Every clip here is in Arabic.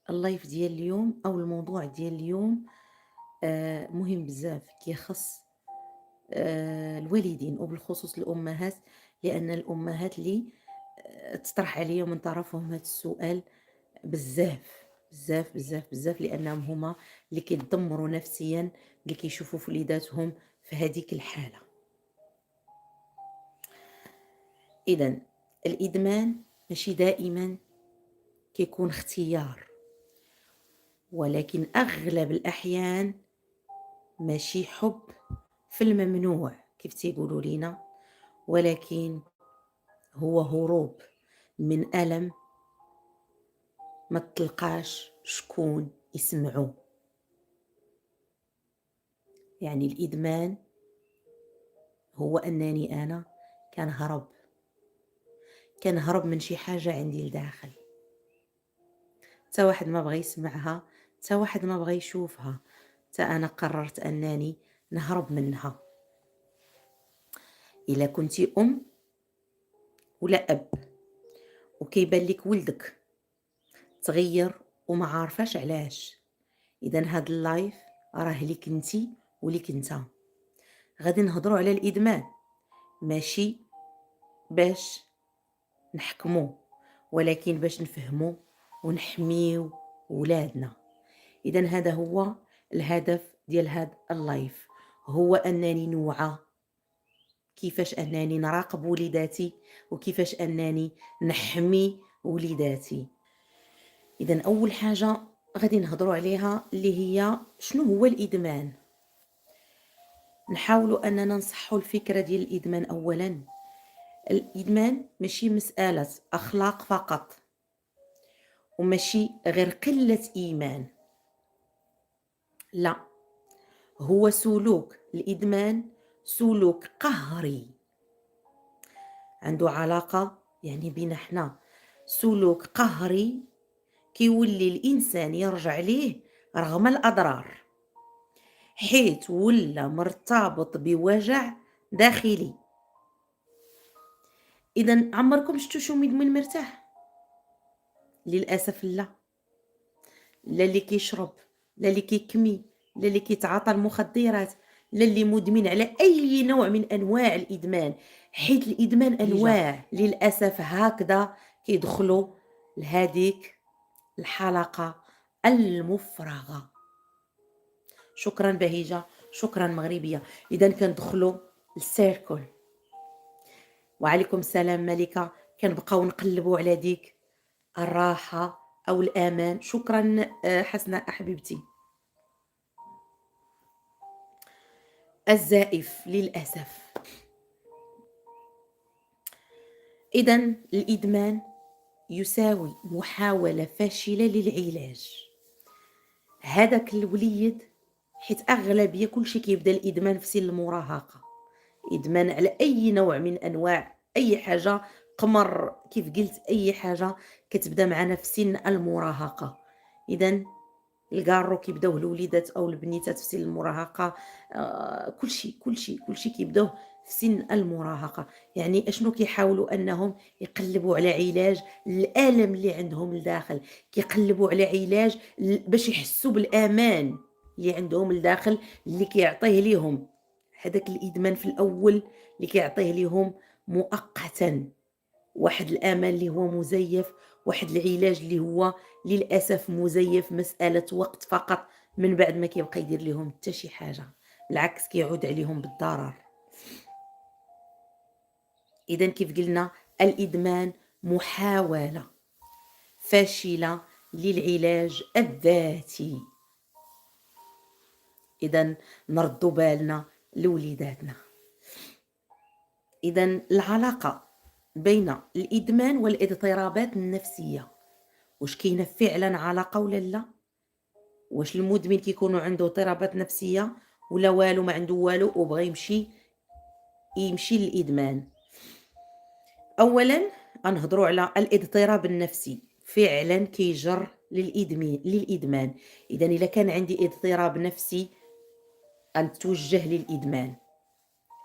اللايف ديال اليوم أو الموضوع ديال اليوم مهم بزاف كيخص الوالدين وبالخصوص الأمهات، لأن الأمهات اللي تطرح عليهم من طرفهم هذا السؤال بزاف بزاف بزاف بزاف، لأنهم هما اللي كيتدمروا نفسيا اللي كيشوفوا في وليداتهم في هذيك الحالة. إذا الإدمان ماشي دائما كيكون اختيار، ولكن أغلب الأحيان ماشي حب في الممنوع كيف تيقولوا لينا، ولكن هو هروب من ألم ما تلقاش شكون يسمعه. يعني الإدمان هو أنني أنا كنهرب من شي حاجة عندي لداخل، تا واحد ما بغى يسمعها، تا واحد ما بغى يشوفها، تا أنا قررت أنني نهرب منها. إلا كنتي أم ولا أب وكيبان لك ولدك تغير وما عارفاش علاش، إذا هاد اللايف راه ليك انتي وليك انت. غادي نهضروا على الإدمان ماشي باش نحكمو، ولكن باش نفهمو ونحميو ولادنا. إذا هذا هو الهدف ديال هاد اللايف، هو أنني نوعى كيفاش أنني نراقب وليداتي وكيفاش أنني نحمي وليداتي. إذا أول حاجة غادي نهضروا عليها اللي هي شنو هو الإدمان. نحاولوا أننا نصحوا الفكرة ديال الإدمان. أولا الإدمان ماشي مسألة أخلاق فقط، وماشي غير قلة إيمان، لا، هو سلوك. الإدمان سلوك قهري عنده علاقة يعني بينا حنا، سلوك قهري كيولي الإنسان يرجع ليه رغم الأضرار، حيث ولا مرتبط بوجع داخلي. إذا عمركم شفتوا شو مدمن مرتاح؟ للأسف لا، لا اللي كيشرب، لا اللي كيكمي، لا اللي كيتعاطى المخدرات، لا اللي مدمن على أي نوع من أنواع الإدمان، حيث الإدمان أنواع. للأسف هكذا كيدخلوا لهذيك الحلقة المفرغة. شكرا بهيجة، شكرا مغربية. إذا كندخلوا السيركل. وعليكم السلام ملكة. كنبقاو نقلبوا على ديك الراحة أو الأمان. شكرا حسناء حبيبتي. الزائف للأسف. إذا الإدمان يساوي محاولة فاشلة للعلاج. هذاك الوليد، حيت أغلبية كلشي كيبدا الإدمان في سن المراهقة، إدمان على أي نوع من أنواع أي حاجة، قمر كيف قلت، أي حاجة كتبدا معنا في سن المراهقة. إذا الكارو كيبداو الوليدات أو البنيتات في سن المراهقة، كلشي كيبداوه في سن المراهقة. يعني أشنو كيحاولوا أنهم يقلبوا على علاج الألم اللي عندهم لداخل، كيقلبوا على علاج باش يحسوا بالأمان اللي عندهم لداخل، اللي كيعطيه ليهم هذاك الإدمان في الأول، اللي كيعطيه ليهم مؤقتا واحد الأمان اللي هو مزيف، واحد العلاج اللي هو للأسف مزيف، مسألة وقت فقط، من بعد ما كيبقى يدير لهم حتى شي حاجة، بالعكس كيعود عليهم بالضرر. إذا كيف قلنا الإدمان محاولة فاشلة للعلاج الذاتي. إذا نردوا بالنا لوليداتنا. إذا العلاقة بين الإدمان والاضطرابات النفسية، واش كاينة فعلا علاقة ولا لا؟ واش المدمن كيكونوا عنده اضطرابات نفسية ولا والو، ما عنده والو وبغى يمشي للإدمان؟ أولا غنهضروا على الاضطراب النفسي، فعلا كيجر للإدمان. إذا إلا كان عندي اضطراب نفسي غنتوجه للإدمان.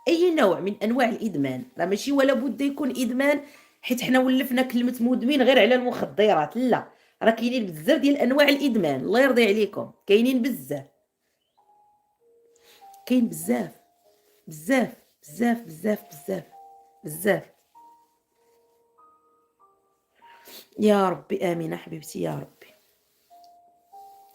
أي نوع من أنواع الإدمان، راه ماشي ولا بد يكون إدمان حيت حنا ولفنا كلمة مدمن غير على المخدرات، لا، راه كاينين بزاف ديال انواع الادمان، الله يرضي عليكم، كاينين بزاف، كاين بزاف بزاف بزاف بزاف بزاف بزاف. يا ربي امين حبيبتي يا ربي.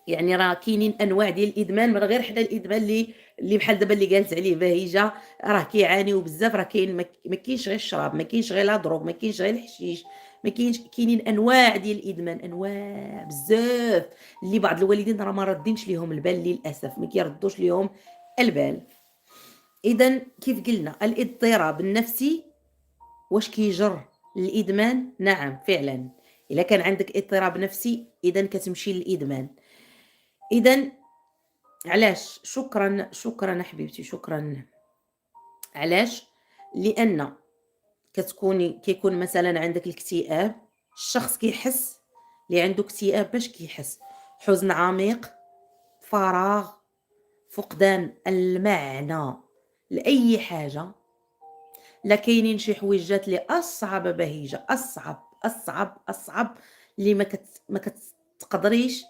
يعني راه كاينين انواع ديال الادمان، من غير حنا الادمان اللي بحال دابا اللي قالت عليه بهيجه، راه كيعانيو بزاف، راه كاين ما كاينش غير الشراب، ما كاينش غير لا دروغ، ما كاينش غير الحشيش، ما كاينش، كاينين انواع ديال الادمان، انواع بزاف، اللي بعض الوالدين راه ما رادينش ليهم البال للاسف، ما كيردوش ليهم البال. اذا كيف قلنا الاضطراب النفسي واش كيجر للادمان؟ نعم فعلا، الا كان عندك اضطراب نفسي اذا كتمشي للادمان. اذا علاش؟ شكرا حبيبتي، شكرا. علاش؟ لان كيكون مثلا عندك الاكتئاب، الشخص كيحس اللي عنده اكتئاب باش كيحس حزن عميق، فراغ، فقدان المعنى لاي حاجه. لا كاينين شي حويجات اللي اصعب بهيجه، اصعب اللي ما كتقدريش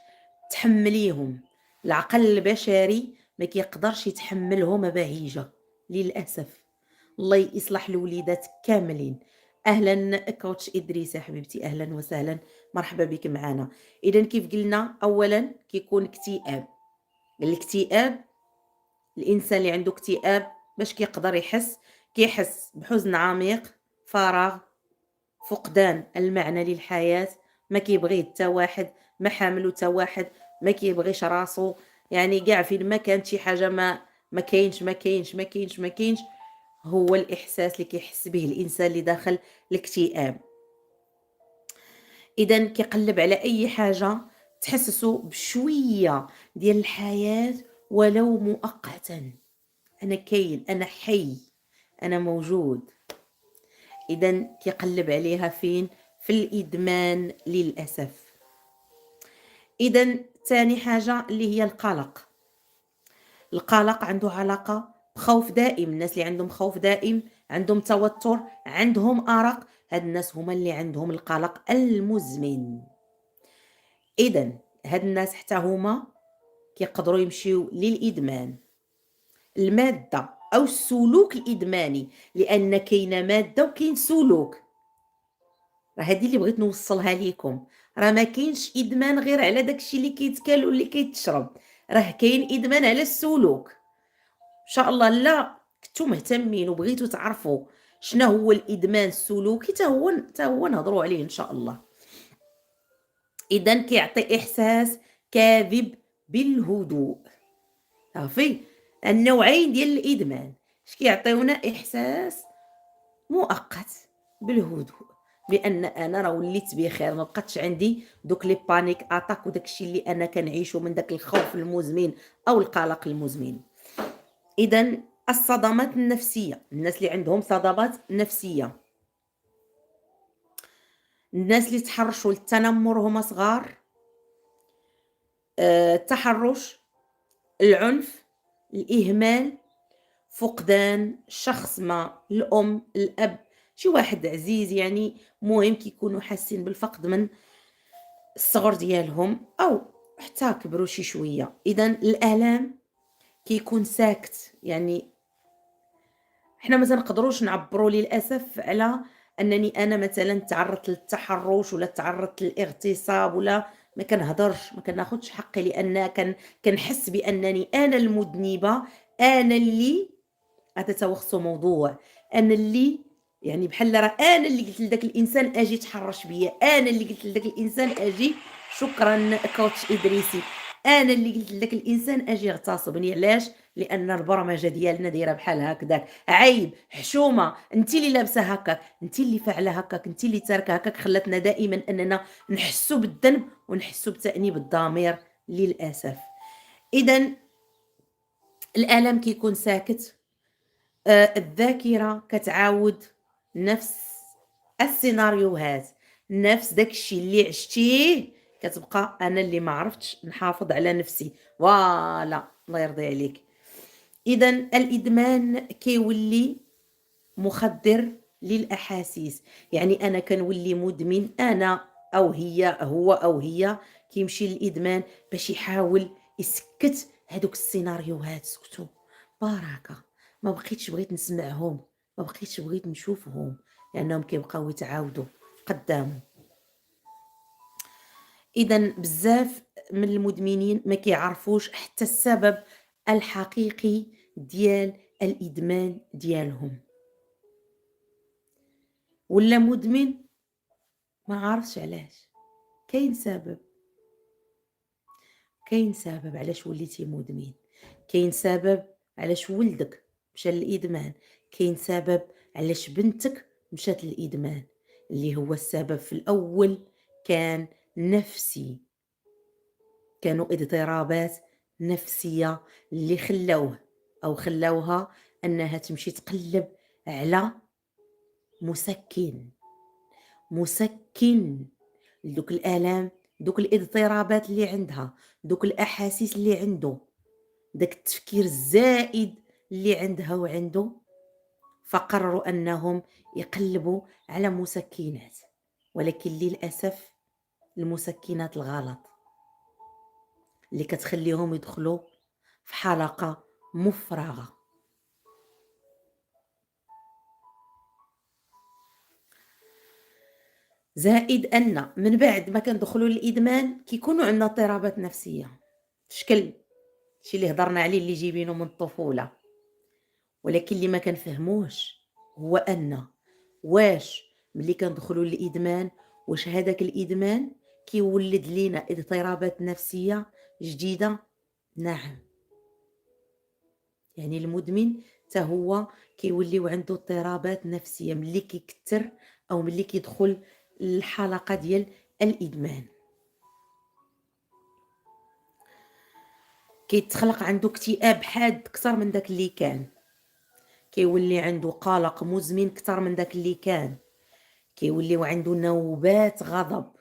تحمليهم، العقل البشري ما كيقدرش يتحملهم بهيجه للاسف. الله يصلح الوليدات كاملين. اهلا كوتش ادريس يا حبيبتي، اهلا وسهلا، مرحبا بك معنا. اذا كيف قلنا اولا كيكون اكتئاب. الاكتئاب، الانسان اللي عنده اكتئاب باش كيقدر كيحس بحزن عميق، فراغ، فقدان المعنى للحياة، ما كيبغي حتى واحد، ما حاملو حتى واحد، ما كيبغيش راسو، يعني كاع فين ما كانت شي حاجه ما كاينش ما كاينش ما كاينش ما كاينش. هو الاحساس اللي كيحس به الانسان اللي داخل الاكتئاب. اذا كيقلب على اي حاجه تحسسو بشويه ديال الحياه ولو مؤقتا. انا كاين، انا حي، انا موجود. اذا كيقلب عليها فين؟ في الادمان للاسف. اذا ثاني حاجه اللي هي القلق. القلق عنده علاقه بخوف دائم. الناس اللي عندهم خوف دائم، عندهم توتر، عندهم ارق، هاد الناس هما اللي عندهم القلق المزمن. اذا هاد الناس حتى هما كيقدروا يمشيو للادمان. الماده او السلوك الادماني، لان كاينه ماده وكاين سلوك، راه هذه اللي بغيت نوصلها لكم. راه ما كاينش ادمان غير على داكشي اللي كيتكال واللي كيتشرب، راه كاين ادمان على السلوك. ان شاء الله لا كنتو مهتمين وبغيتو تعرفوا شنو هو الادمان السلوكي، تا هو نهضروا عليه ان شاء الله. اذا كيعطي احساس كاذب بالهدوء. صافي، النوعين ديال الادمان اش كيعطيونا؟ احساس مؤقت بالهدوء، بان انا راه وليت بخير، ما بقاتش عندي دوك لي بانيك اتاك وداكشي اللي انا كنعيشو من داك الخوف المزمن او القلق المزمن. اذا الصدمات النفسيه، الناس اللي عندهم صدمات نفسيه، الناس اللي تحرشوا للتنمر هما صغار، التحرش، العنف، الاهمال، فقدان شخص ما، الام، الاب، شي واحد عزيز، يعني مهم كيكونوا حاسين بالفقد من الصغر ديالهم او حتى كبروا شي شويه. اذا الالام كيكون ساكت، يعني حنا ما تنقدروش نعبروا للاسف على انني انا مثلا تعرضت للتحرش ولا تعرضت للاغتصاب، ولا ما كنهضرش، ما كناخذش حقي، لان كنحس بانني انا المذنبه، انا اللي غتتوخصوا موضوع، انا اللي يعني بحال راه انا اللي قلت لذاك الانسان اجي تحرش بيا، انا اللي قلت لذاك الانسان اجي. شكرا كوتش ادريسي. انا اللي قلت لذاك الانسان اجي اغتصبني. علاش؟ لان البرمجه ديالنا دايره بحال هكذاك، عيب، حشومه، انت اللي لابسه هكاك، انت اللي فاعله هكاك، انت اللي تاركه هكاك، خلاتنا دائما اننا نحسوا بالذنب ونحسوا بتانيب الضمير للاسف. اذا الالم كيكون ساكت، الذاكره كتعاود نفس السيناريوهات، نفس داكشي اللي عشتيه، كتبقى انا اللي ما عرفتش نحافظ على نفسي. فوالا، الله يرضي عليك. اذا الادمان كيولي مخدر للاحاسيس، يعني انا كنولي مدمن، انا أو هي هو أو هي كيمشي للإدمان باش يحاول يسكّت هادوك السيناريوهات. سكتوا، بركة، ما بقيتش بغيت نسمعهم، ما بقيتش بغيت نشوفهم، لأنهم كيبقاو يتعاودوا قدّامه. إذًا بزاف من المدمنين ما كيعرفوش حتى السبب الحقيقي ديال الإدمان ديالهم، ولا مدمن ما عارفش علاش. كاين سبب، كاين سبب علاش وليتي مدمن، كاين سبب علاش ولدك مشى للإدمان، كاين سبب علاش بنتك مشات للإدمان، اللي هو السبب في الأول كان نفسي. كانوا اضطرابات نفسية اللي خلاوه أو خلاوها أنها تمشي تقلب على مسكن، مسكن لدوك الآلام، دوك الاضطرابات اللي عندها، دوك الأحاسيس اللي عنده، داك التفكير الزائد اللي عندها وعنده. فقرروا أنهم يقلبوا على مسكنات، ولكن للأسف المسكنات الغلط اللي كتخليهم يدخلوا في حلقة مفرغة. زائد أن من بعد ما كندخلوا للإدمان كيكونوا عندنا اضطرابات نفسية في شكل شي اللي هضرنا عليه اللي جايبينه من الطفولة، ولكن اللي ما كنفهموش هو أن واش ملي كندخلوا للإدمان واش هذاك الإدمان كيولد لينا اضطرابات نفسية جديدة؟ نعم. يعني المدمن حتى هو كيوليو عنده اضطرابات نفسية ملي كيكتر أو ملي كيدخل الحلقة ديال الإدمان. كيتخلق عنده اكتئاب حاد كتر من داك اللي كان، كيولي عنده قلق مزمن كتر من داك اللي كان، كيوليو عنده نوبات غضب،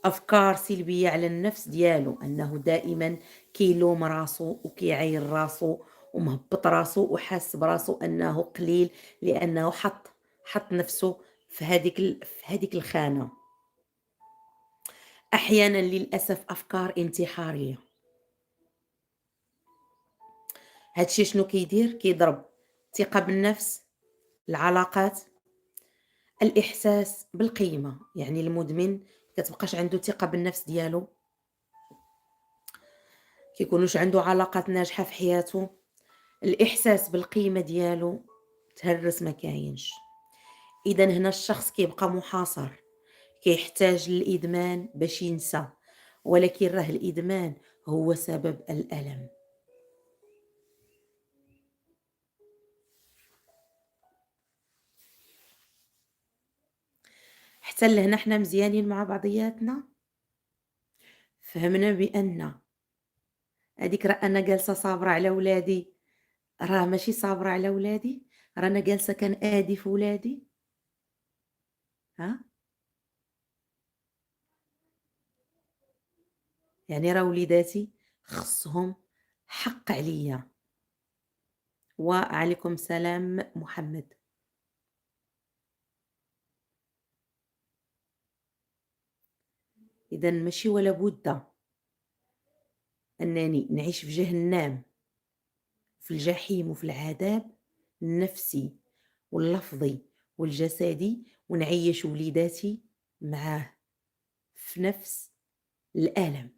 أفكار سلبية على النفس ديالو، أنه دائما كيلوم راسو وكيعاير راسو ومهبط راسو وحاس براسو أنه قليل لأنه حط نفسه في هذيك الخانة. أحيانا للأسف أفكار انتحارية. هادشي شنو كيدير؟ كيضرب الثقة بالنفس، العلاقات، الإحساس بالقيمة. يعني المدمن كتبقاش عنده ثقة بالنفس ديالو، كيكونوش عنده علاقات ناجحة في حياته، الإحساس بالقيمة ديالو تهرس ما كاينش. إذا هنا الشخص كيبقى محاصر، كيحتاج للإدمان باش ينسى، ولكن راه الإدمان هو سبب الألم. حتى لهنا حنا مزيانين مع بعضياتنا، فهمنا بأن هذيك راه أنا جالسة صابرة على ولادي، راه ماشي صابرة على ولادي، راه أنا جالسة كنآذي في ولادي. ها، يعني راه وليداتي خصهم حق عليا. وعليكم السلام محمد. إذا ماشي ولا بد أنني نعيش في جهنم، في الجحيم وفي العذاب النفسي واللفظي والجسدي، ونعيش وليداتي معاه في نفس الألم.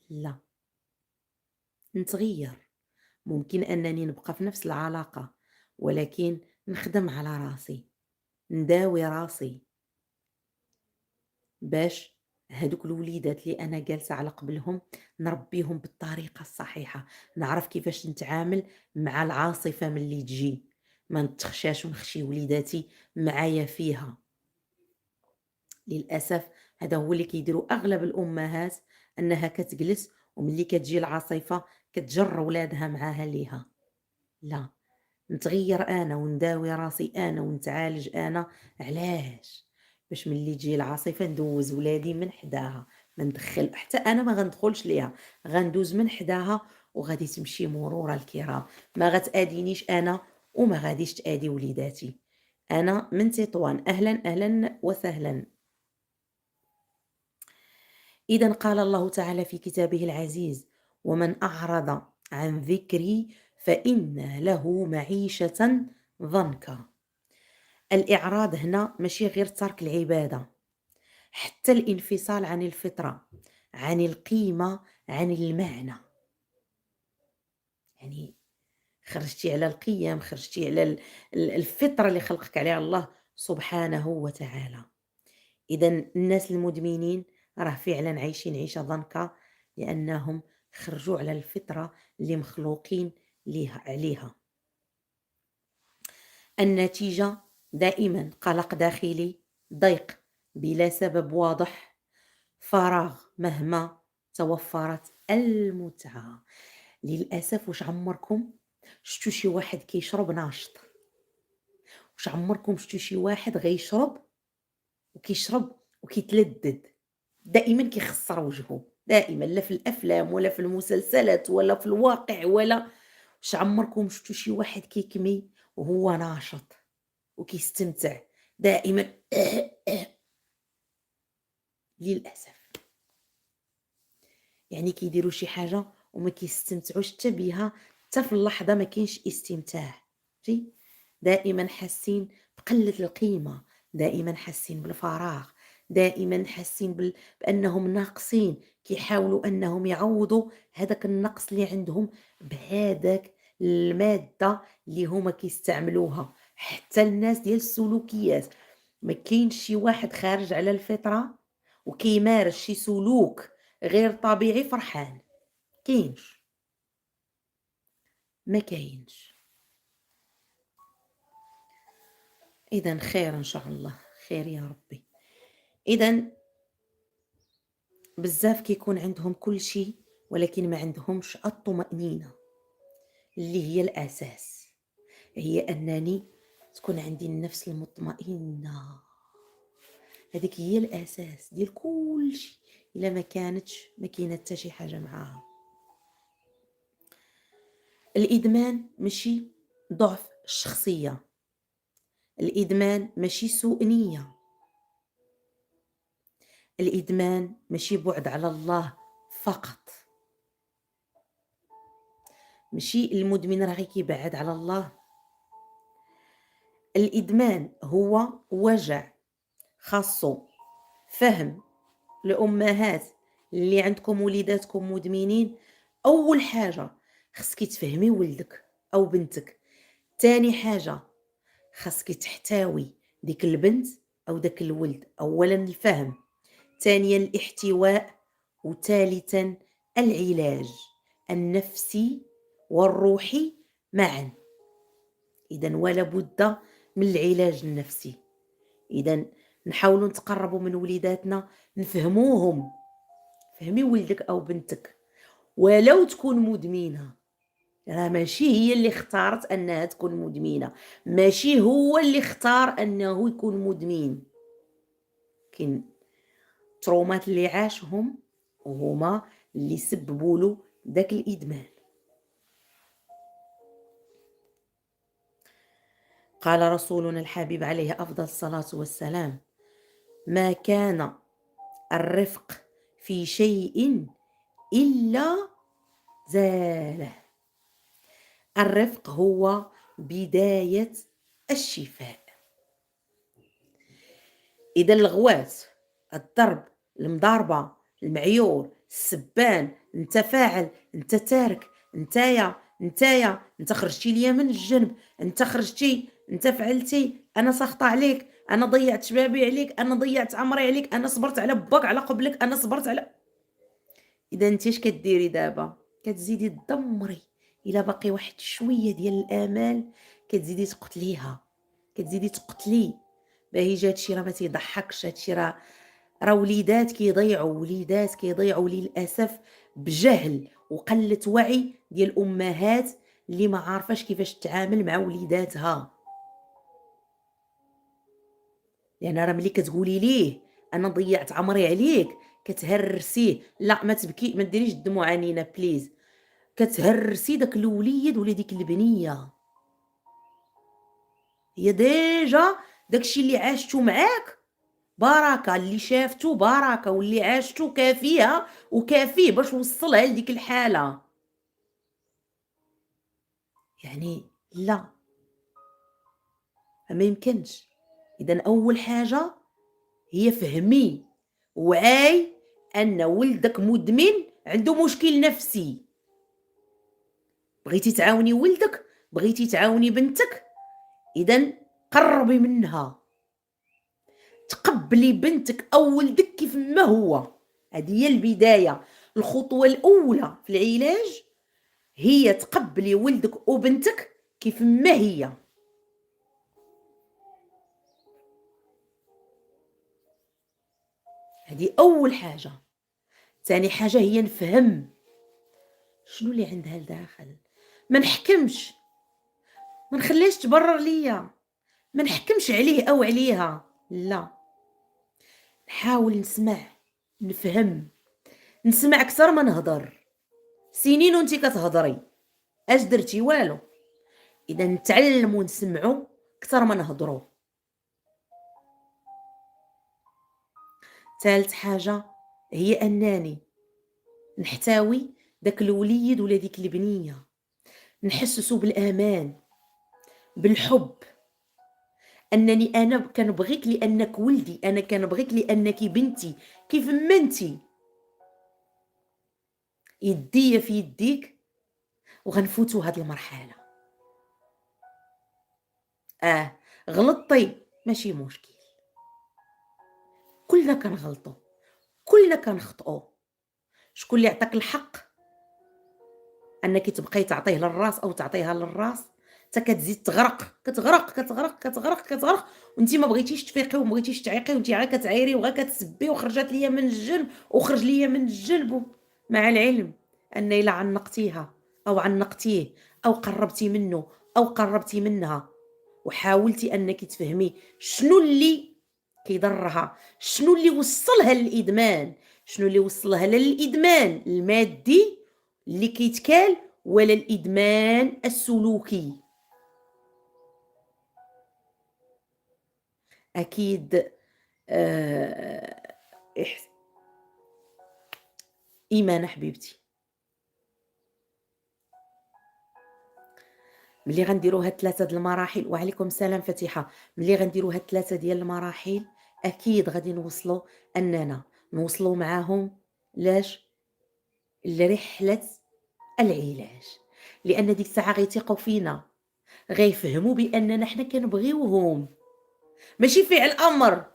لا، نتغير. ممكن أنني نبقى في نفس العلاقة، ولكن نخدم على راسي، نداوي راسي باش هادوك الوليدات اللي أنا جالسة على قبلهم نربيهم بالطريقة الصحيحة، نعرف كيفاش نتعامل مع العاصفة ملي تجي، ما نتخشاش ونخشي وليداتي معايا فيها. للأسف هذا هو اللي كيديروا أغلب الأمهات، أنها كتجلس وملي كتجي العاصفة كتجر ولادها معاها ليها. لا، نتغير أنا ونداوي راسي أنا ونتعالج أنا. علاش؟ باش ملي تجي العاصفة ندوز ولادي من حداها، ما ندخل حتى أنا ما غندخلش ليها، غندوز من حداها وغادي تمشي مرور الكرام، ما غتأذينيش أنا وما غاديش تأذي وليداتي. أنا من تطوان، أهلا أهلا وسهلا. إذا قال الله تعالى في كتابه العزيز: ومن أعرض عن ذكري فإن له معيشة ضنكا. الإعراض هنا ماشي غير ترك العبادة، حتى الانفصال عن الفطرة، عن القيمة، عن المعنى. يعني خرجتي على القيم، خرجتي على الفطرة اللي خلقك عليها الله سبحانه وتعالى. إذا الناس المدمنين راه فعلا عايشين عيشة ضنكة، لأنهم خرجوا على الفطرة اللي مخلوقين عليها. النتيجة دائما قلق داخلي، ضيق بلا سبب واضح، فراغ مهما توفرت المتعة. للأسف واش عمركم شفتوا شي واحد كيشرب ناشط؟ واش عمركم شفتوا شي واحد غيشرب وكيشرب وكيتلذذ؟ دائما كيخسر وجهه، دائما، لا في الافلام ولا في المسلسلات ولا في الواقع ولا. واش عمركم شفتوا شي واحد كيكمي وهو ناشط وكيستمتع دائما؟ للاسف يعني كيديروا شي حاجه وما كيستمتعوش حتى بها، حتى في اللحظه ما كاينش استمتاع. فهمتي؟ دائما حاسين بقله القيمه، دائما حاسين بالفراغ، دائما حاسين بانهم ناقصين، كيحاولوا انهم يعوضوا هذاك النقص اللي عندهم بهذاك الماده اللي هما كيستعملوها. حتى الناس ديال السلوكيات، ما كاينش شي واحد خارج على الفطره وكيمارس شي سلوك غير طبيعي فرحان، كاينش، ما كاينش. اذا خير ان شاء الله، خير يا ربي. اذا بزاف كيكون عندهم كل شيء ولكن ما عندهمش الطمأنينة اللي هي الأساس، هي أنني تكون عندي النفس المطمئنة. هذيك هي الأساس ديال كل شيء. إلا ما كانتش ما كاينه حتى شي حاجة معاها. الإدمان ماشي ضعف الشخصية، الإدمان ماشي سوء نية، الإدمان ماشي بعد على الله فقط. ماشي المدمن راه غير كيبعد على الله. الإدمان هو وجع خاصو فهم. الأمهات اللي عندكم وليداتكم مدمنين، أول حاجة خصك تفهمي ولدك أو بنتك. تاني حاجة خصك تحتوي ديك البنت أو داك الولد. أولا الفهم، ثانيا الاحتواء، وثالثا العلاج النفسي والروحي معا. إذا ولا بد من العلاج النفسي. إذا نحاولوا نتقربوا من وليداتنا، نفهموهم. فهمي ولدك أو بنتك ولو تكون مدمنة، راه ماشي هي اللي اختارت أنها تكون مدمنة، ماشي هو اللي اختار أنه يكون مدمن. كاين ترومات اللي عاشهم وهما اللي سببوا له داك الإدمان. قال رسولنا الحبيب عليه أفضل الصلاة والسلام: ما كان الرفق في شيء إلا زاله. الرفق هو بداية الشفاء. إذا الغوات، الضرب، المضاربة، المعيور، السبان، انت فاعل، انت تارك، نتايا انت خرجتي ليا من الجنب، انت خرجتي، انت فعلتي، انا ساخطه عليك، انا ضيعت شبابي عليك، انا ضيعت عمري عليك، انا صبرت على باك على قبلك، انا صبرت على. اذا انت اش كديري دابا؟ كتزيدي تدمري. الا باقي واحد شويه ديال الامال كتزيدي تقتليها، كتزيدي تقتلي. باهي هادشي راه ما تيضحكش. هادشي راه وليدات كيضيعوا، وليدات كيضيعوا للاسف بجهل وقله وعي ديال امهات اللي ما عارفاش كيفاش تتعامل مع وليداتها. لان راه ملي كتقولي ليه انا ضيعت عمري عليك كتهرسيه. لا ما تبكي، ما ديريش الدموع عنينا بليز. كتهرسي داك الوليد ولا ديك البنيه. هي ديجا داكشي اللي عاشتو معاك بركة، اللي شافتو بركة، واللي عاشتو كافيها وكافيه باش وصّلها لديك الحالة. يعني لا، ما يمكنش. إذا أول حاجة هي فهمي، وعاي أن ولدك مدمن عنده مشكل نفسي. بغيتي تعاوني ولدك، بغيتي تعاوني بنتك، إذا قرّبي منها، تقبّلي بنتك أو ولدك كيف ما هو. هذه هي البداية، الخطوة الأولى في العلاج هي تقبّلي ولدك وبنتك كيف ما هي. هذه أول حاجة. ثاني حاجة هي نفهم شنو اللي عندها لداخل، ما نحكمش، ما نخليهاش تبرر ليا، ما نحكمش عليه أو عليها، لا، نحاول نسمع، نفهم، نسمع أكثر ما نهضر. سنين وأنتِ كتهضري، اش درتي؟ والو. إذا نتعلموا نسمعوا أكثر ما نهضروا. ثالث حاجة هي أنني نحتوي داك الوليد ولا ديك البنية، نحسسو بالأمان، بالحب، أنني أنا كنبغيك لأنك ولدي، أنا كنبغيك لأنك بنتي، كيف ما انتِ. يديا في يديك وغنفوتوا هاد المرحلة. غلطتي ماشي مشكل، كلنا كنغلطوا، كلنا كنخطئوا. شكون اللي عطاك الحق أنك تبقاي تعطيه للراس أو تعطيها للراس؟ حتى كتزيد تغرق، كتغرق، كتغرق، كتغرق، كتغرق، وأنتِ ما بغيتيش تفيقي وما بغيتيش تعيقي، وأنتِ غير كتعايري وغير كتسبي وخرجت ليا من الجنب وخرج ليا من الجنب. مع العلم أن إلا عنقتيها أو عنقتيه أو قربتي منه أو قربتي منها وحاولتي أنك تفهمي شنو اللي كيضرها، شنو اللي وصّلها للإدمان، شنو اللي وصّلها لا للإدمان المادي اللي كيتكال ولا الإدمان السلوكي. أكيد آآ إحس إيمانة حبيبتي، ملي غنديرو هاد 3 د المراحل وعليكم السلام فاتحة، ملي غنديرو هاد 3 ديال المراحل أكيد غادي نوصلوا أننا نوصلوا معاهم لاش؟ لرحلة العلاج، لأن ديك الساعة غيثيقوا فينا، غيفهموا بأننا حنا كنبغيوهم، ماشي فعل أمر.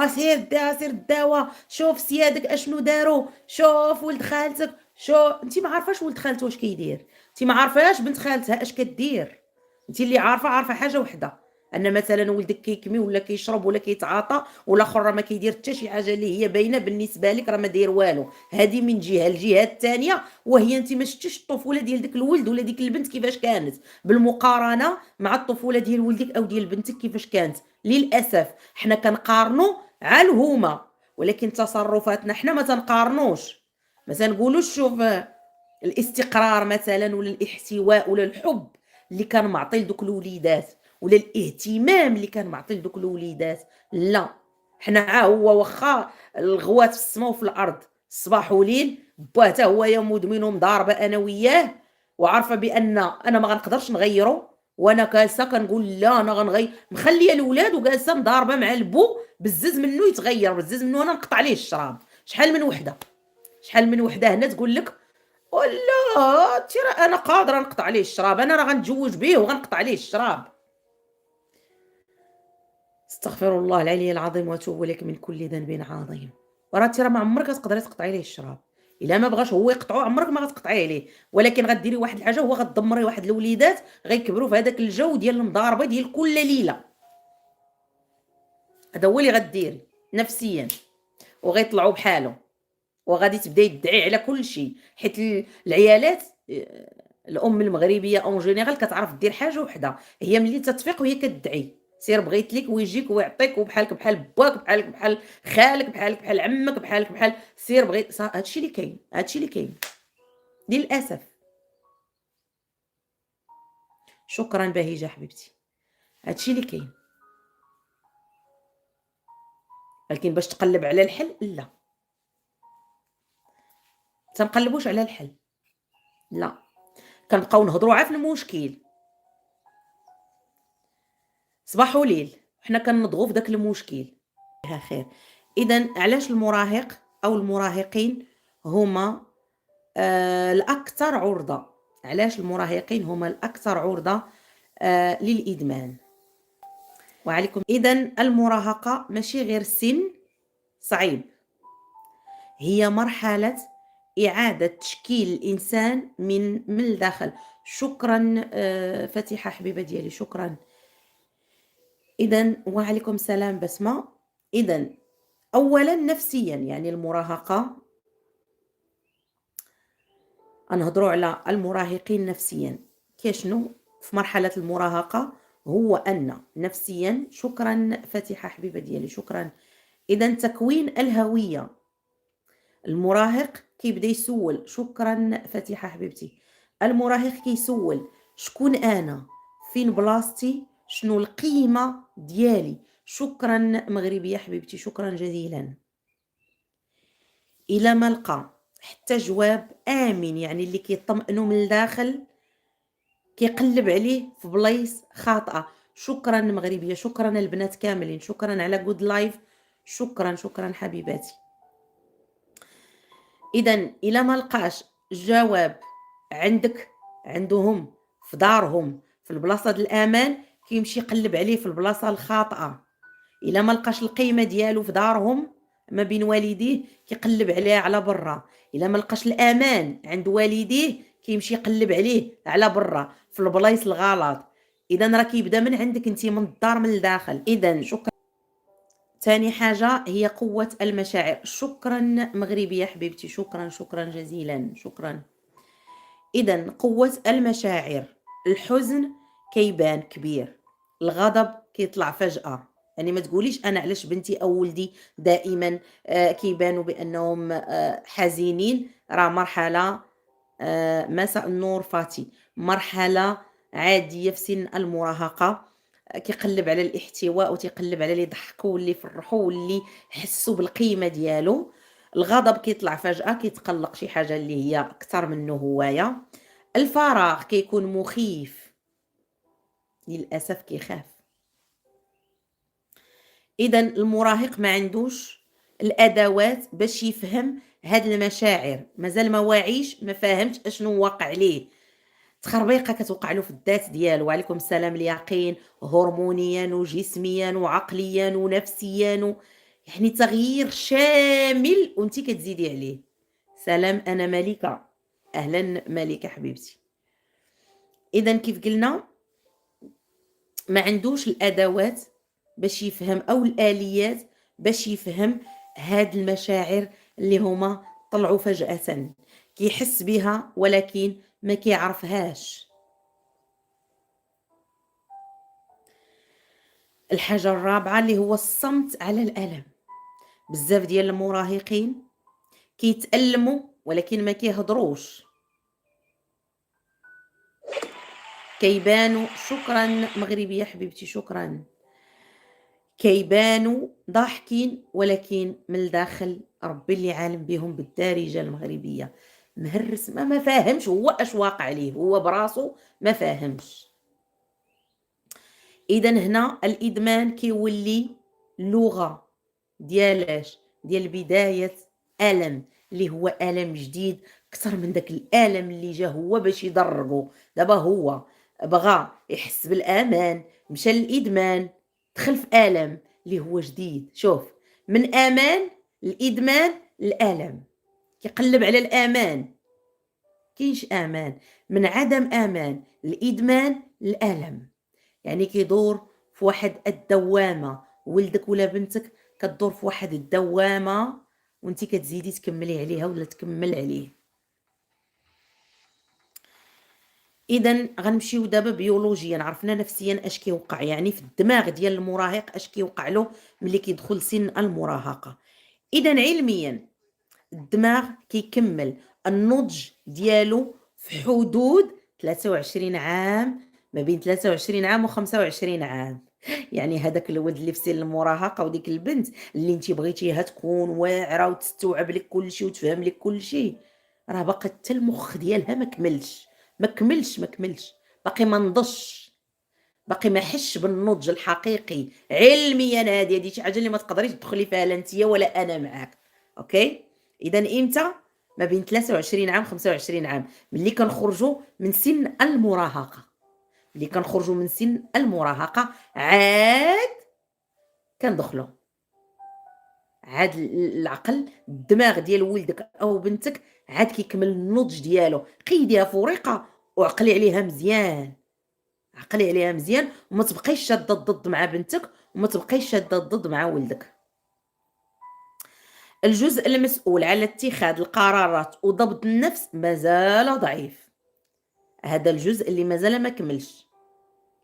سير سير الدّوا، شوف سيادك أشنو داروا، شوف ولد خالتك، أنتِ ما عارفاش ولد خالته واش كيدير، أنتِ ما عارفاش بنت خالتها اش كدير، أنتِ اللي عارفة حاجة وحدة، أن مثلًا ولدك كيكمي ولا كيشرب ولا كيتعاطى والآخر راه ما كيدير حتى شي حاجة اللي هي باينة بالنسبة لِك راه ما داير والو، هذه من جهة. الجهة الثانية وهي أنتِ ما شفتيش الطفولة ديال داك الولد ولا ديك البنت كيفاش كانت، بالمقارنة مع الطفولة ديال ولدِك أو ديال بنتِك كيفاش كانت. للأسف حنا كنقارنوا عا الهُما، ولكن تصرفاتنا حنا ما تنقارنوش، ما تنقولوش شوف الاستقرار مثلًا ولا الاحتواء ولا الحُب اللي كان معطي لدوك الوليدات ولا الاهتمام اللي كان معطي لدوك الوليدات، لا، حنا عا هو واخا الغوات في السما وفي الأرض، صباح وليل، باه حتى هو يا مدمن ومضاربة أنا وياه، وعارفة بأن أنا ما غنقدرش نغيّرو، وأنا جالسة كنقول لا أنا مخلية الولاد وجالسة مضاربة مع البو بزز منه يتغيّر، بزز منه أنا نقطع ليه الشراب. شحال من وحدة هنا تقول لك ولا أنتِ راه أنا قادرة نقطع عليه الشراب، أنا راه غنتزوج به وغنقطع عليه الشراب. أستغفر الله العلي العظيم وأتوب إليك من كل ذنب عظيم. وراه أنتِ راه ما عمرك غتقدري تقطعي ليه الشراب، إلا ما بغاش هو يقطعو عمرك ما غتقطعيه ليه، ولكن غديري واحد الحاجة هو غتدمري واحد الوليدات غيكبروا في هذاك الجو ديال المضاربة ديال كل ليلة، هذا هو اللي غديري نفسيًا، وغيطلعوا بحالهم. وغادي تبداي تدعي على كل شيء، حيت العيالات الأم المغربية أون جينيرال كتعرف دير حاجة وحدة، هي ملي تتفيق وهي كتدعي، سير بغيت ليك ويجيك ويعطيك وبحالك بحال باك، بحالك بحال خالك، بحالك بحال عمك، بحالك بحال سير بغيت هادشي اللي كاين، هادشي اللي كاين للأسف. شكرًا بهيجة حبيبتي. هادشي اللي كاين. ولكن باش تقلب على الحل لا، تنقلبوش على الحل، لا، كنبقاو نهضروا عا في المشكل صباح وليل، حنا كنضغوا في داك المشكل. فيها خير. إذًا علاش المراهق أو المراهقين هُما الأكثر عُرضة، علاش المراهقين هُما الأكثر عُرضة للإدمان؟ وعليكم. إذًا المراهقة ماشي غير سِن صعيب، هي مرحلة إعادة تشكيل الإنسان من الداخل. شكرًا فاتحة حبيبة ديالي، شكرًا. إذًا وعليكم السلام بسمة. إذًا أولًا نفسيًا، يعني المراهقة غنهضروا على المراهقين نفسيًا. كشنو في مرحلة المراهقة هو أن نفسيًا، شكرًا فاتحة حبيبة ديالي، شكرًا. إذًا تكوين الهوية، المراهق كيبدا يسول، شكرًا فاتحة حبيبتي. المراهق كيسول شكون أنا، فين بلاصتي، شنو القيمة ديالي. شكرًا مغربية حبيبتي، شكرًا جزيلًا. إلا ما لقى حتى جواب آمن، يعني اللي كيطمئنوا من الداخل، كيقلب عليه في بلايص خاطئة. شكرًا مغربية، شكرًا البنات كاملين، شكرًا على good life، شكرًا، شكرًا حبيباتي. إذًا إلا ما لقاش جواب عندك، عندهم، في دارهم، في البلاصة د الأمان، كيمشي يقلب عليه في البلاصة الخاطئة. إلا ما لقاش القيمة ديالو في دارهم ما بين والديه، كيقلب عليه على برا. إلا ما لقاش الأمان عند والديه، كيمشي يقلب عليه على برا في البلايص الغلط. إذا راه كيبدا من عندك انت، من الدار، من الداخل. إذا شكرا. تاني حاجة هي قوة المشاعر. شكرا مغربية حبيبتي، شكرا، شكرا جزيلا، شكرا. إذا قوة المشاعر، الحزن كيبان كبير، الغضب كيطلع فجأة. يعني ما تقوليش أنا علاش بنتي أو ولدي دائما كيبانوا بأنهم حزينين. راه مرحلة مساء النور فاتي، مرحلة عادية في سن المراهقة. كيقلب على الاحتواء وتيقلب على اللي يضحكوا واللي يفرحوا واللي يحسوا بالقيمة ديالو. الغضب كيطلع فجأة، كيتقلق شي حاجة اللي هي أكثر منه هواية. الفراغ كيكون مخيف، للأسف كيخاف. إذا المراهق ما عندوش الأدوات باش يفهم هاد المشاعر، مازال ما واعيش، ما فاهمش اشنو واقع ليه. تخربيقه كتوقع له في الذات ديالو. وعليكم السلام اليقين. هرمونيا وجسميا وعقليا ونفسيا يعني تغيير شامل وانت كتزيدي عليه. سلام، انا ملكه. اهلا ملكه حبيبتي. اذا كيف قلنا ما عندوش الادوات باش يفهم او الاليات باش يفهم هاد المشاعر اللي هما طلعوا فجأة. كيحس بها ولكن ما كيعرفهاش. الحاجة الرابعة اللي هو الصمت على الألم. بزاف ديال المراهقين كيتألموا ولكن ما كيهضروش، كيبانوا. شكرا مغربية حبيبتي، شكرا. كيبانوا ضاحكين ولكن من الداخل ربي اللي عالم بهم بالدارجة المغربية مهرس، ما فاهمش هو اش واقع عليه، هو براسو ما فاهمش. اذا هنا الادمان كيولي لغة ديالاش، ديال بداية ألم، اللي هو ألم جديد أكثر من داك الألم اللي جا هو باش يضرقو. دابا هو بغى يحس بالأمان، مشى للإدمان، دخل في ألم اللي هو جديد. شوف، من أمان الإدمان الألم، كيقلب على الأمان، كاينش أمان. من عدم أمان الإدمان الألم، يعني كيدور في واحد الدوامة. ولدك ولا بنتك كدور في واحد الدوامة وانتي كتزيدي تكملي عليها ولا تكمل عليه. اذا غنمشيو دابا بيولوجيا، عرفنا نفسيا اش كيوقع، يعني في الدماغ ديال المراهق اش كيوقع له ملي كيدخل سن المراهقة. اذا علميا الدماغ كيكمل النضج ديالو في حدود 23 عام ما بين 23 عام و25 عام. يعني هذاك الولد اللي في سن المراهقة وديك البنت اللي أنتِ بغيتيها تكون واعرة وتستوعب لِك كلشي وتفهم لِك كلشي، راه باقا حتى المخ ديالها ما كملش، باقي ما نضجش، باقي ما حسش بالنضج الحقيقي. علميًا هذه شي حاجة اللي ما تقدريش تدخلي فيها لا أنتِ ولا أنا معاك، أوكي؟ إذًا إمتى؟ ما بين 23 عام و25 عام، ملي كنخرجوا من سن المراهقة. ملي كنخرجوا من سن المراهقة عاد كندخلوا، عاد العقل الدماغ ديال ولدك أو بنتك عاد كيكمل النضج ديالو. قيديها في ورقة وعقلي عليها مزيان، عقلي عليها مزيان وما تبقايش شادة الضد مع بنتك وما تبقايش شادة الضد مع ولدك. الجزء المسؤول على اتخاذ القرارات وضبط النفس مازال ضعيف. هذا الجزء اللي مازال ما كملش،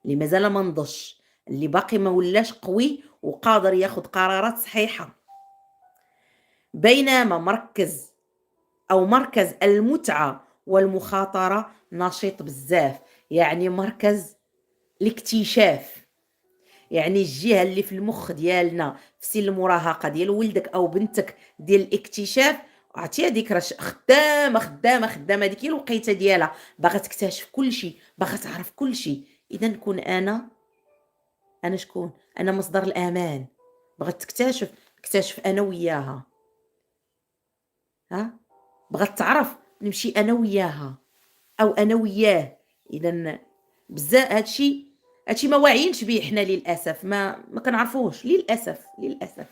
اللي مازال ما نضجش، اللي باقي ما ولاش قوي وقادر ياخد قرارات صحيحة. بينما مركز المتعة والمخاطرة نشيط بزاف، يعني مركز الاكتشاف، يعني الجهة اللي في المخ ديالنا في سن المراهقة ديال ولدك أو بنتك ديال الاكتشاف، عرفتي هاديك راه خدامة هاديك هي الوقيتة ديالها، باغا تكتشف كلشي، باغا تعرف كلشي. إذا نكون أنا شكون؟ أنا مصدر الأمان، بغات اكتشف أنا وياها، ها، بغات تعرف نمشي أنا وياها أو أنا وياه. إذا هادشي ما واعيينش بيه حنا للأسف، ما كنعرفوهش للأسف.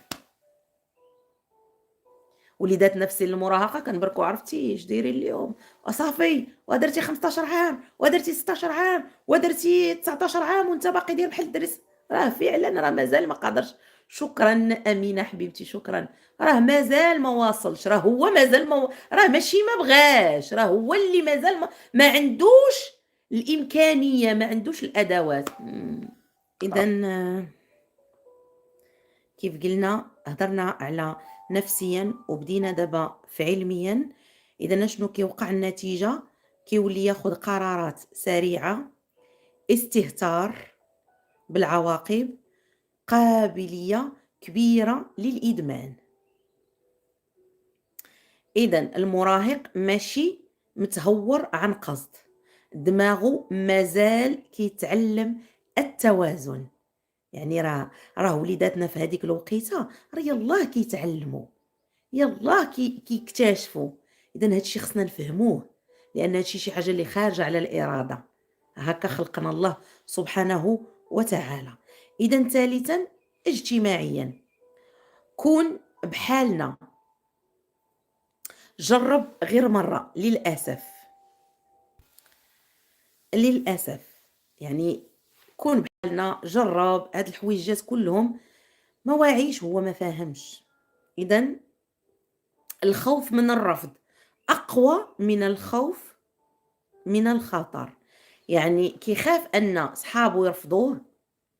وليداتنا في سن المراهقة كنبركوا عرفتي اش دايرين اليوم، وصافي ودرتي 15 عام ودرتي 16 عام ودرتي 19 عام وانت باقي داير بحال الدرس. راه فعلا راه مازال ما قادرش. شكرا أمينة حبيبتي، شكرا. راه مازال ما واصلش، راه هو مازال راه ماشي ما بغاش، راه هو اللي مازال ما عندوش الإمكانية، ما عندوش الأدوات. إذا كيف قلنا هضرنا على نفسيا وبدينا دابا في علميا. اذا شنو كيوقع؟ النتيجه كيولي ياخذ قرارات سريعه، استهتار بالعواقب، قابليه كبيره للادمان. اذا المراهق ماشي متهور عن قصد، دماغه مازال كيتعلم التوازن. يعني راه وليداتنا في هذيك الوقيته راه يلاه كيتعلموا، يلاه كيكتشفوا. اذا هادشي خصنا نفهموه، لان هادشي شي حاجه اللي خارجه على الاراده، هكا خلقنا الله سبحانه وتعالى. اذا ثالثا اجتماعيا، كون بحالنا، جرب غير مره. للاسف يعني كون بحالنا، جرب هاد الحويجات كلهم. ما واعيش، هو ما فاهمش. اذا الخوف من الرفض أقوى من الخوف من الخطر. يعني كيخاف أن صحابه يرفضوه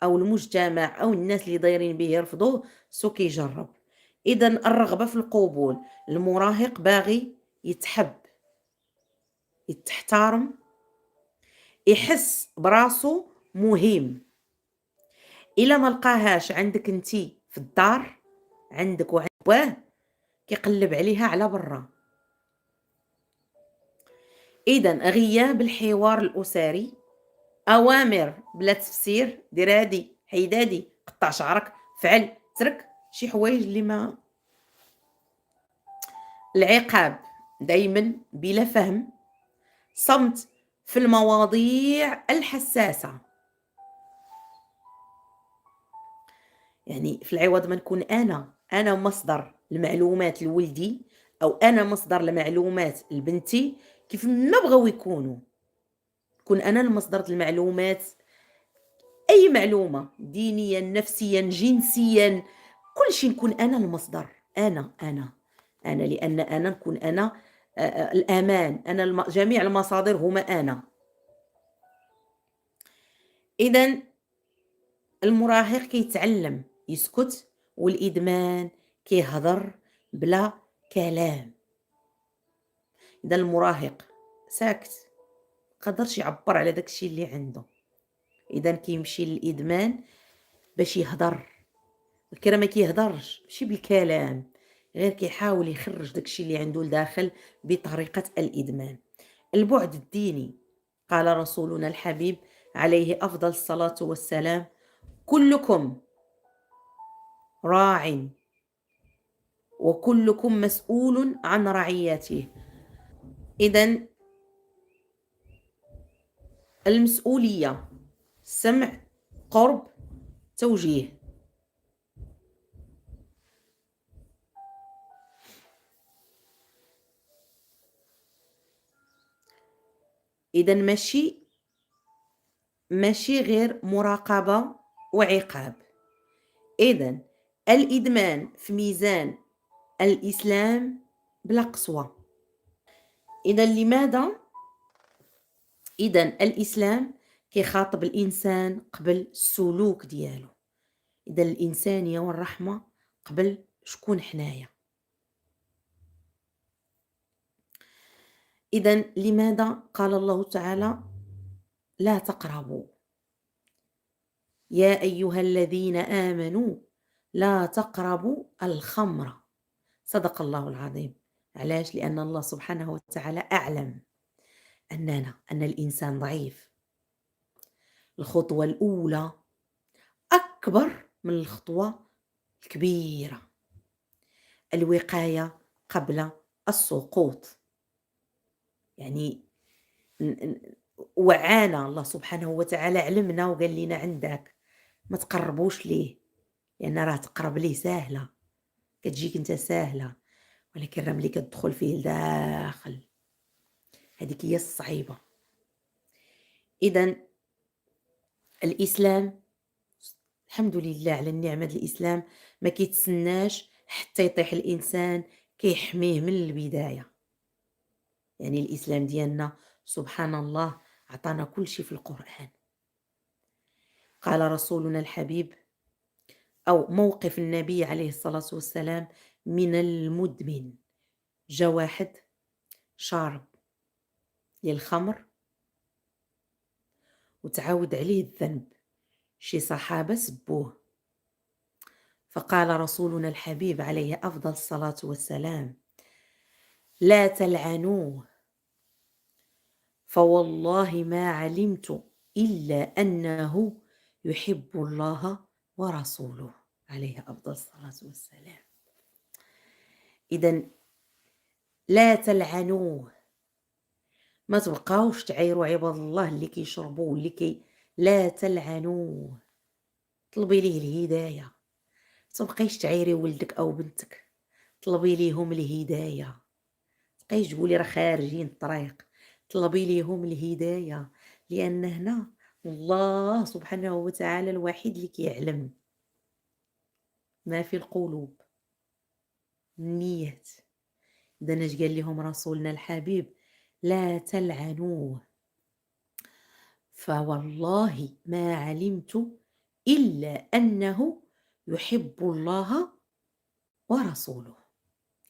أو المجتمع أو الناس اللي دايرين به يرفضوه، سو كيجرب. إذا الرغبة في القبول، المراهق باغي يتحب، يتحترم، يحس براسو مهم. إلا ما لقاهاش عندك انتي في الدار، عندك وعند باه، كيقلب عليها على برا. إذا غياب الحوار الأسري، أوامر بلا تفسير، دير هادي، حيد هادي، قطع شعرك، فعل، ترك، شي حوايج اللي ما. العقاب دايما بلا فهم، صمت في المواضيع الحساسة. يعني في العوض ما نكون أنا مصدر المعلومات لولدي أو أنا مصدر المعلومات لبنتي، كيف ما بغاو يكونوا، كون أنا المصدر المعلومات، أي معلومة دينيا نفسيا جنسيا، كل شيء نكون أنا المصدر. أنا لأن أنا نكون أنا الأمان، أنا جميع المصادر هما أنا. إذا المراهق كيتعلم يسكت، والإدمان كيهضر بلا كلام. إذا المراهق ساكت، قدرش يعبر على داكشي اللي عنده. اذا كيمشي للادمان باش يهضر. الكرا ما كيهضرش ماشي بالكلام، غير كيحاول يخرج داكشي اللي عنده لداخل بطريقه الادمان. البعد الديني، قال رسولنا الحبيب عليه افضل الصلاه والسلام: كلكم راع وكلكم مسؤول عن رعيته. اذا المسؤوليه سمع، قرب، توجيه. اذا ماشي غير مراقبه وعقاب. اذا الادمان في ميزان الاسلام بلا قسوه. اذا لماذا؟ اذا الاسلام كيخاطب الانسان قبل السلوك ديالو. اذا الانسانيه والرحمه قبل شكون حنايا. اذا لماذا قال الله تعالى: لا تقربوا يا ايها الذين امنوا لا تقربوا الخمر. صدق الله العظيم. علاش؟ لان الله سبحانه وتعالى اعلم ان الانسان ضعيف. الخطوه الاولى اكبر من الخطوه الكبيره. الوقايه قبل السقوط. يعني وعانا الله سبحانه وتعالى، علمنا وقال لنا عندك ما تقربوش ليه، لان راه تقرب ليه سهله، كتجيك انت سهله، ولكن راه ملي كتدخل فيه لداخل هذيك هي الصعيبه. اذا الاسلام، الحمد لله على النعمه الاسلام، ما كيتسناش حتى يطيح الانسان، كيحميه من البدايه. يعني الاسلام ديالنا سبحان الله عطانا كل شيء في القران. قال رسولنا الحبيب، أو موقف النبي عليه الصلاة والسلام من المدمن. جا واحد شارب للخمر وتعاود عليه الذنب، شي صحابة سبوه، فقال رسولنا الحبيب عليه أفضل الصلاة والسلام: لا تلعنوه فوالله ما علمت إلا أنه يحب الله ورسوله عليه أفضل الصلاة والسلام. إذا لا تلعنوه، ما تبقاوش تعايروا عباد الله اللي كيشربوا واللي لا تلعنوه، طلبي ليه الهدايه. تبقيش تعايري ولدك او بنتك، طلبي ليهم الهدايه. تبقيش تقولي راه خارجين الطريق، طلبي ليهم الهدايه، لان هنا الله سبحانه وتعالى الوحيد اللي كيعلم ما في القلوب، النيات. اذا اش قال لهم رسولنا الحبيب: لا تلعنوه فوالله ما علمت إلا أنه يحب الله ورسوله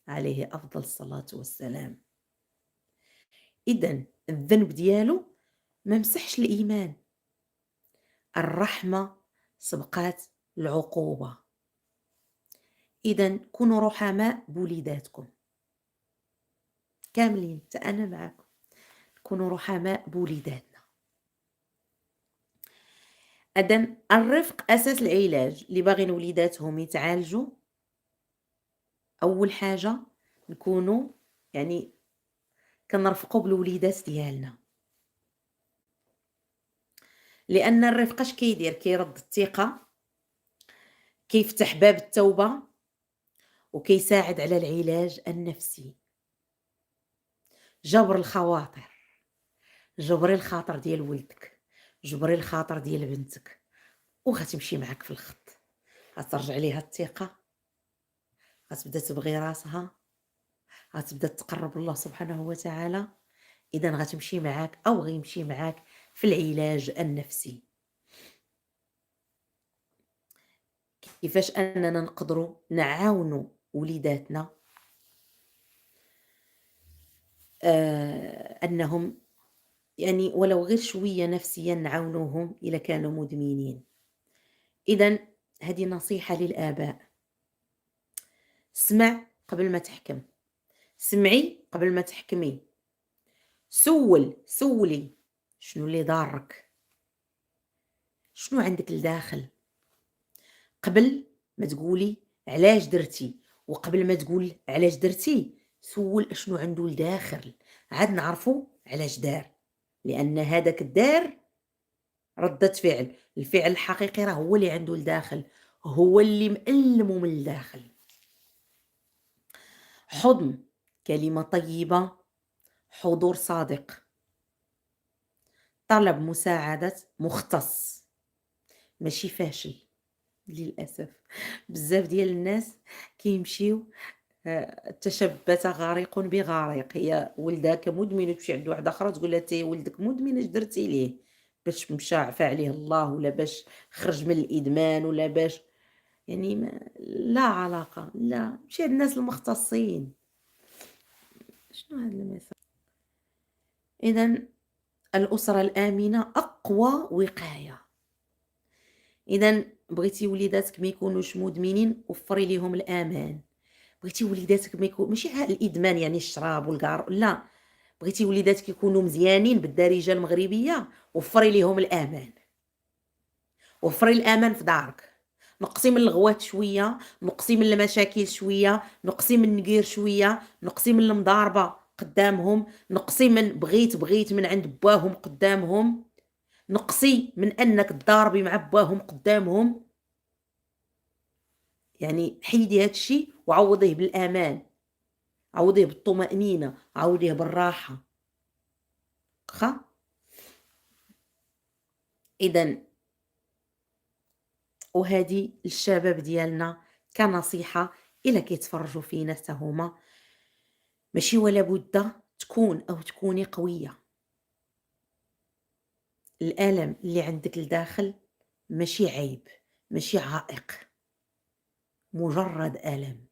عليه أفضل الصلاة والسلام. إذن الذنب ديالو ما مسحش الإيمان، الرحمة سبقات العقوبة. إذن كونوا رحماء بوليداتكم كاملين، أنا معكم، كونوا رحماء بوليداتنا. إذن الرفق أساس العلاج. اللي باغيين وليداتهم يتعالجوا، أول حاجة نكونوا يعني كنرفقوا بالوليدات ديالنا، لأن الرفق اش كيدير؟ كيرد الثقة، كيفتح باب التوبة، وكيساعد على العلاج النفسي. جبر الخواطر، جبري الخاطر ديال ولدك، جبري الخاطر ديال بنتك، وغتمشي معاك في الخط، غترجع ليها الثقة، غتبدا تبغي راسها، غتبدا تقرب الله سبحانه وتعالى. إذا غتمشي معاك أو غيمشي معاك في العلاج النفسي. كيفاش أننا نقدروا نعاونوا وليداتنا أنهم يعني ولو غير شوية نفسيًا نعاونوهم إلا كانوا مدمنين. إذًا هذه نصيحة للآباء، اسمع قبل ما تحكم، سمعي قبل ما تحكمي، سولي شنو اللي ضارك، شنو عندك لداخل، قبل ما تقولي علاش درتي، وقبل ما تقول علاش درتي سول اشنو عنده لداخل، عاد نعرفوا علاش دار، لأن هذاك الدار ردة فعل، الفعل الحقيقي راه هو اللي عنده لداخل، هو اللي مألمه من الداخل. حضن، كلمة طيبة، حضور صادق، طلب مساعدة مختص ماشي فاشل. للأسف بزاف ديال الناس كيمشيو تشبت غارق بغارق، هي ولدها مدمن وتمشي عند واحدة أخرى تقول لها أنتِ ولدك مدمن اش درتي ليه؟ باش مشى عفا عليه الله ولا باش خرج من الإدمان ولا باش يعني ما لا علاقة، لا مشي عند الناس المختصين. شنو هاد المثال؟ إذًا الأسرة الآمنة أقوى وقاية. إذًا بغيتي وليداتك ما يكونوش مدمنين وفّري ليهم الأمان، بغيتي وليداتك ما ماشي الإدمان يعني الشراب لا، بغيتي وليداتك يكونوا مزيانين بالدارجة المغربية وفّري ليهم الأمان، وفّري الأمان في دارك، نقصي من الغوات شوية، نقصي من المشاكل شوية، نقصي من النقير شوية، نقصي من المضاربة قدّامهم، نقصي من بغيت من عند باهم قدّامهم، نقصي من أنك تضاربي مع باهم قدّامهم. يعني حيدي هاد الشي وعوّضيه بالأمان، عوّضيه بالطمأنينة، عوّضيه بالراحة، واخا؟ إذًا وهادي للشباب ديالنا كنصيحة إلا كيتفرجوا فينا حتى هُما، ماشي ولا بُدّا تكون أو تكوني قوية، الألم اللي عندِك لداخل ماشي عيب، ماشي عائق، مجرد ألم،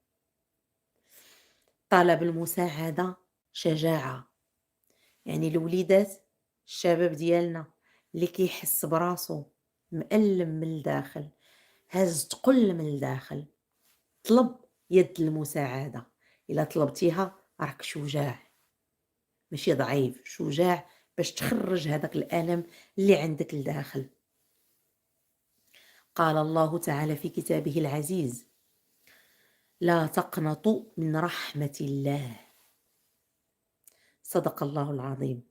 طلب المساعدة شجاعة. يعني الوليدات الشباب ديالنا اللي كيحس براسو مألم من الداخل هاز تقل من الداخل طلب يد المساعدة، إلا طلبتيها راك شجاع ماشي ضعيف، شجاع باش تخرج هذاك الألم اللي عندك لداخل. قال الله تعالى في كتابه العزيز: لا تقنطوا من رحمة الله. صدق الله العظيم.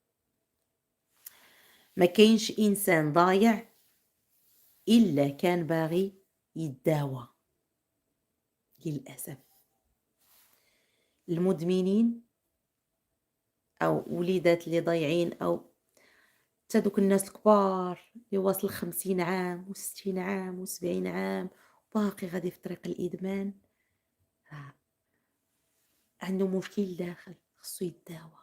ما كاينش إنسان ضايع إلا كان باغي يداوى. للأسف المدمنين أو وليدات اللي ضايعين أو حتى دوك الناس الكبار اللي واصل 50 عام و60 عام و70 عام باقي غادي في طريق الإدمان، راه عنده مشكل داخل خصو يداوى،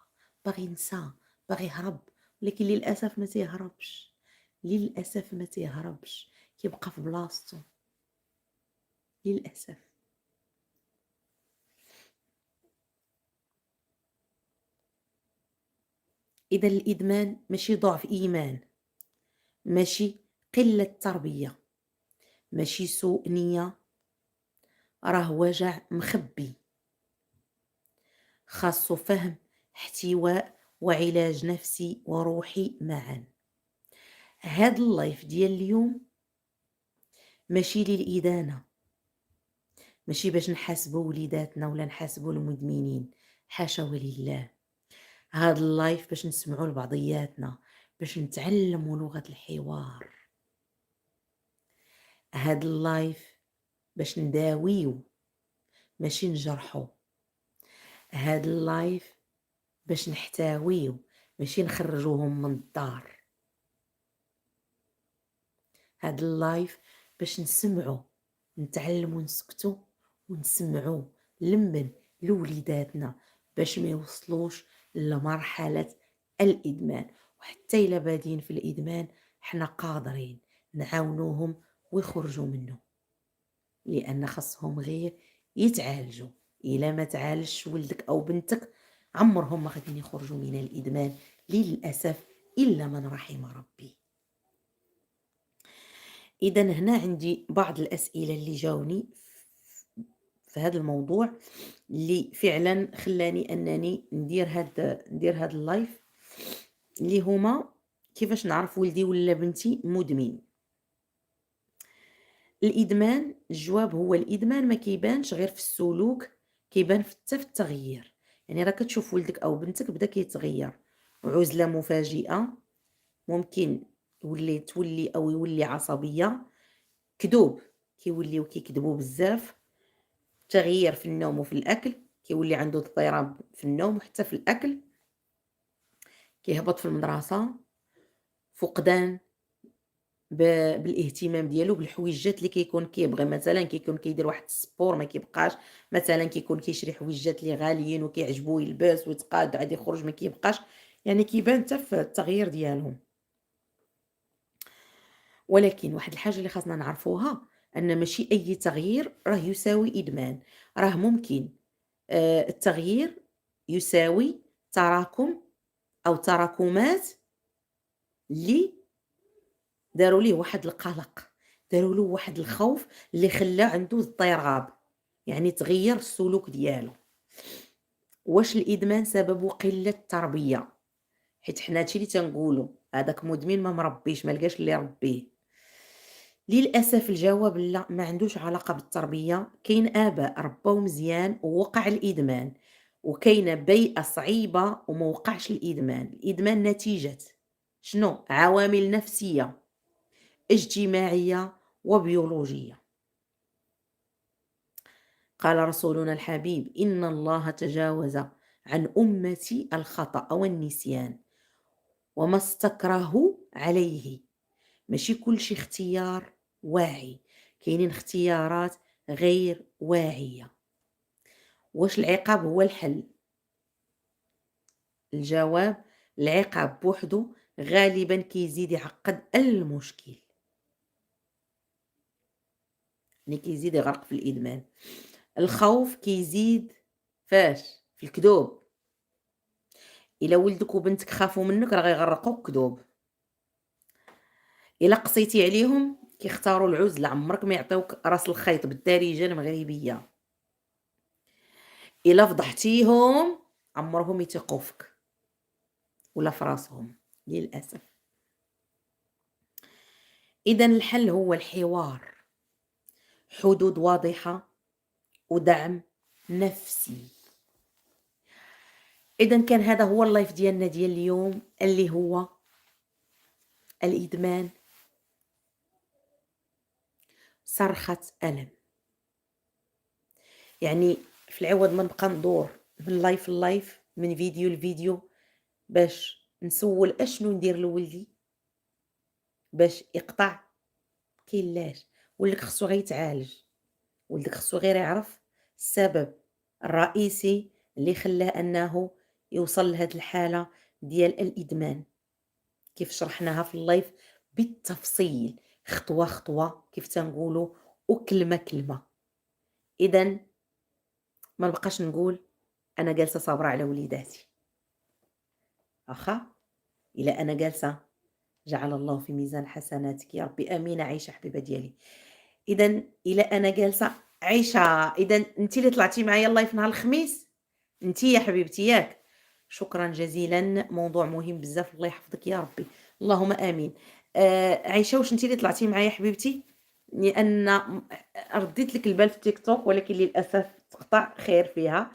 باغي ينسى، باغي يهرب، ولكن للأسف ما تيهربش، للأسف ما تيهربش، كيبقى في بلاصتو للأسف. إذا الإدمان ماشي ضعف إيمان، ماشي قلة تربية، ماشي سوء نية، راه وجع مخبي خاصو فهم، احتواء وعلاج نفسي وروحي معا. هاد اللايف ديال اليوم ماشي للإدانة، ماشي باش نحاسبو وليداتنا ولا نحاسبو المدمنين، حاشا ولله. هاد اللايف باش نسمعو لبعضياتنا، باش نتعلمو لغة الحوار. هاد اللايف باش نداويو ماشي نجرحو. هاد اللايف باش نحتاويو ماشي نخرجوهم من الدار. هاد اللايف باش نسمعو، نتعلمو نسكتو ونسمعو لمن لوليداتنا باش ما يوصلوش لمرحلة الإدمان. وحتى إلا بادين في الإدمان حنا قادرين نعاونوهم ويخرجوا منه، لأن خصهم غير يتعالجوا. إلا ما تعالجش ولدك أو بنتك عمرهم ما غادي يخرجوا من الإدمان للأسف إلا من رحم ربي. إذا هنا عندي بعض الأسئلة اللي جاوني في هذا الموضوع، اللي فعلا خلاني أنني ندير هاد اللايف، اللي هما كيفاش نعرف ولدي ولا بنتي مدمن. الإدمان، الجواب هو الإدمان ما كيبانش غير في السلوك، كيبان حتى في التغيير. يعني راه كتشوف ولدك أو بنتك بدا كيتغير، عزلة مفاجئة، ممكن تولي أو يولي عصبية، كذوب كيوليو كيكذبوا بزاف، تغيير في النوم وفي الأكل، كيولي عنده اضطراب في النوم وحتى في الأكل، كيهبط في المدرسة، فقدان بالاهتمام ديالو بالحويجات اللي كيكون كيبغي، مثلا كيكون كيدير واحد السبور ما كيبقاش، مثلا كيكون كيشري حويجات اللي غاليين وكيعجبو يلبس ويتقاد عاد يخرج ما كيبقاش، يعني كيبان حتى في التغيير ديالهم. ولكن واحد الحاجة اللي خاصنا نعرفوها، أن ماشي أي تغيير راه يساوي إدمان، راه ممكن التغيير يساوي تراكم أو تراكمات اللي داروا ليه واحد القلق، داروا له واحد الخوف اللي خلاه عنده اضطراب، يعني تغير السلوك ديالو. واش الإدمان سببه قلة التربية؟ حيت حنا هادشي اللي تنقولوا هذاك مدمن ما مربيش، ما لقاش اللي يربيه. للأسف الجواب لا، ما عندوش علاقة بالتربية. كاين آباء رباو مزيان ووقع الإدمان، وكاينة بيئة صعيبة وما وقعش الإدمان. الإدمان نتيجة شنو؟ عوامل نفسية، اجتماعية، وبيولوجية. قال رسولنا الحبيب: إن الله تجاوز عن أمتي الخطأ والنسيان وما استكرهوا عليه. ماشي كل شي اختيار واعي، كاينين اختيارات غير واعية. واش العقاب هو الحل؟ الجواب: العقاب بوحدو غالبا كيزيد يعقد المشكل، يعني كيزيد يغرق في الإدمان. الخوف كيزيد فاش؟ في الكذوب. إلا ولدك وبنتك خافوا منك راه غيغرقوك كذوب. إلا قصيتي عليهم كيختاروا العزلة، عمرك ما يعطيوك راس الخيط بالدارجة المغربية. إلا فضحتيهم عمرهم يثقوا فيك ولا في راسهم، للأسف. إذا الحل هو الحوار، حدود واضحة، ودعم نفسي. إذا كان هذا هو اللايف ديالنا ديال اليوم، اللي هو الإدمان صرخة ألم. يعني في العوض ما نبقى ندور من لايف للايف، من فيديو لفيديو، باش نسول اشنو ندير لولدي باش يقطع، كاينلاش. ولدك خصو غير يتعالج، ولدك خصو غير يعرف السبب الرئيسي اللي خلاه انه يوصل لهاد الحالة ديال الإدمان، كيف شرحناها في اللايف بالتفصيل، خطوة خطوة كيف تنقولوا، وكلمة كلمة. إذا ما نبقاش نقول أنا جالسة صابرة على وليداتي، واخا إلا أنا جالسة جعل الله في ميزان حسناتك يا ربي، آمين. عايشة حبيبة ديالي. إذا إلا أنا جالسة عايشة، إذا أنتِ اللي طلعتي معايا اللايف نهار الخميس، أنتِ يا حبيبتي ياك، شكرا جزيلا. موضوع مهم بزاف، الله يحفظك يا ربي، اللهم آمين. عايشة، واش أنتِ اللي طلعتي معايا حبيبتي؟ لأن رديت لك البال في تيك توك، ولكن للأسف تقطع. خير فيها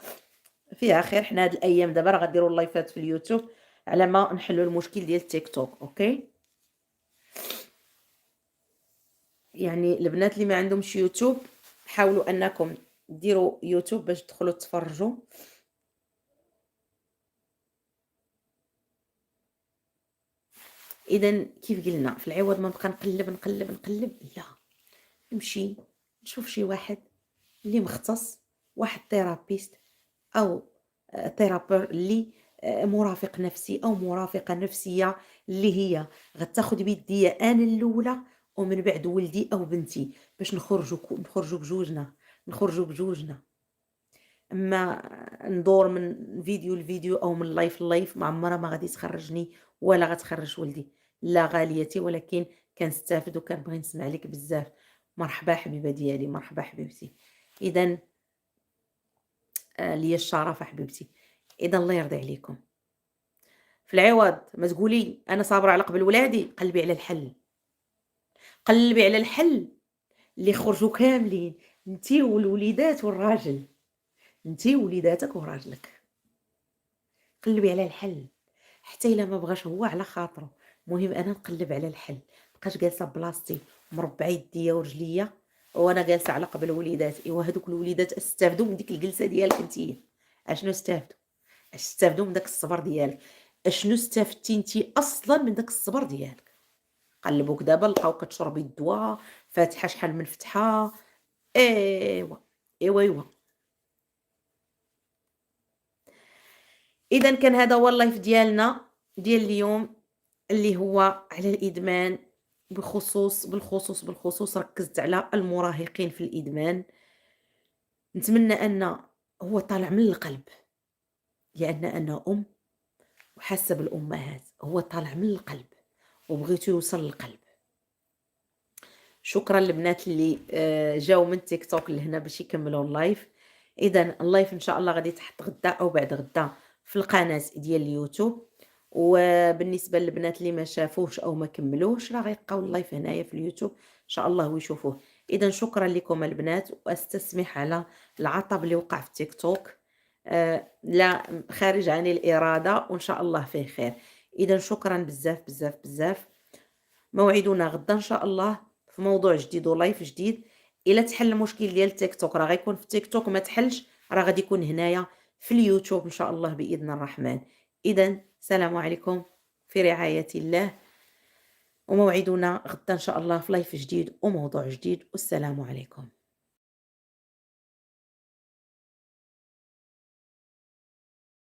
خير. حنا هاد الأيام دابا راه غنديروا اللايفات في اليوتيوب على ما نحلوا المشكل ديال تيك توك. أوكي، يعني البنات اللي ما عندهمش يوتيوب حاولوا انكم ديروا يوتيوب باش تدخلوا تفرجوا. اذا كيف قلنا، في العوض ما نبقى نقلب، لا، نمشي نشوف شي واحد اللي مختص، واحد ثيرابيست او ثيرابور اللي مرافق نفسي او مرافقه نفسيه، اللي هي غتاخد بيديا انا الاولى ومن بعد ولدي او بنتي، باش نخرجوا بجوجنا. أما ندور من فيديو لفيديو أو من لايف للايف ما عمرها ما غادي تخرّجني ولا غتخرّج ولدي، لا غاليتي، ولكن كنستافد وكنبغي نسمع لِك بزاف. مرحبا حبيبة ديالي، مرحبا حبيبتي. إذًا ليا الشرف حبيبتي. إذًا الله يرضي عليكم. في العوض ما تقولي أنا صابرة على قبل ولادي، قلبي على الحل، قلبي على الحل اللي يخرجوا كاملين، أنتِ والوليدات والراجل، أنتِ ووليداتك وراجلك، قلبي على الحل، حتى إلا ما بغاش هو على خاطرو، المهم أنا نقلب على الحل، ما نبقاش جالسة بلاصتي مربعة يديا ورجليا وأنا جالسة على قبل وليدات. إيوا هادوك الوليدات استافدوا من ديك الجلسة ديالك نتيا، أشنو استافدوا؟ اش استافدوا من داك الصبر ديالك؟ أشنو استفدتي أنتِ أصلًا من داك الصبر ديالك؟ قلّبوك دابا لقاوك كتشربي الدوا، فاتحة شحال من فتحة، إيوا، إيوا. إذًا كان هذا هو الlive ديالنا ديال اليوم، اللي هو على الإدمان، بالخصوص ركّزت على المراهقين في الإدمان. نتمنى أن هو طالع من القلب، لأن أنا أم وحاسة بالأمهات، هو طالع من القلب وبغيتو يوصل للقلب. شكرًا للبنات اللي جاو من تيك توك لهنا باش يكملوا اللايف. إذًا اللايف إن شاء الله غادي يتحط غدا أو بعد غدا في القناة ديال اليوتيوب، وبالنسبة للبنات اللي ما شافوهش أو ما كملوهش راه غيلقاو اللايف هنايا في اليوتيوب إن شاء الله ويشوفوه. إذًا شكرًا لكم البنات، وأستسمح على العطب اللي وقع في تيك توك، لا خارج عن الإرادة وإن شاء الله فيه خير. إذًا شكرًا بزاف، بزاف، بزاف. موعدنا غدا إن شاء الله في موضوع جديد ولايف جديد. إلا تحل المشكل ديال التيك توك راه غيكون في التيك توك، ما تحلش راه غادي يكون هنايا في اليوتيوب إن شاء الله بإذن الرحمن. إذًا السلام عليكم في رعاية الله، وموعدنا غدا إن شاء الله في لايف جديد وموضوع جديد، والسلام عليكم.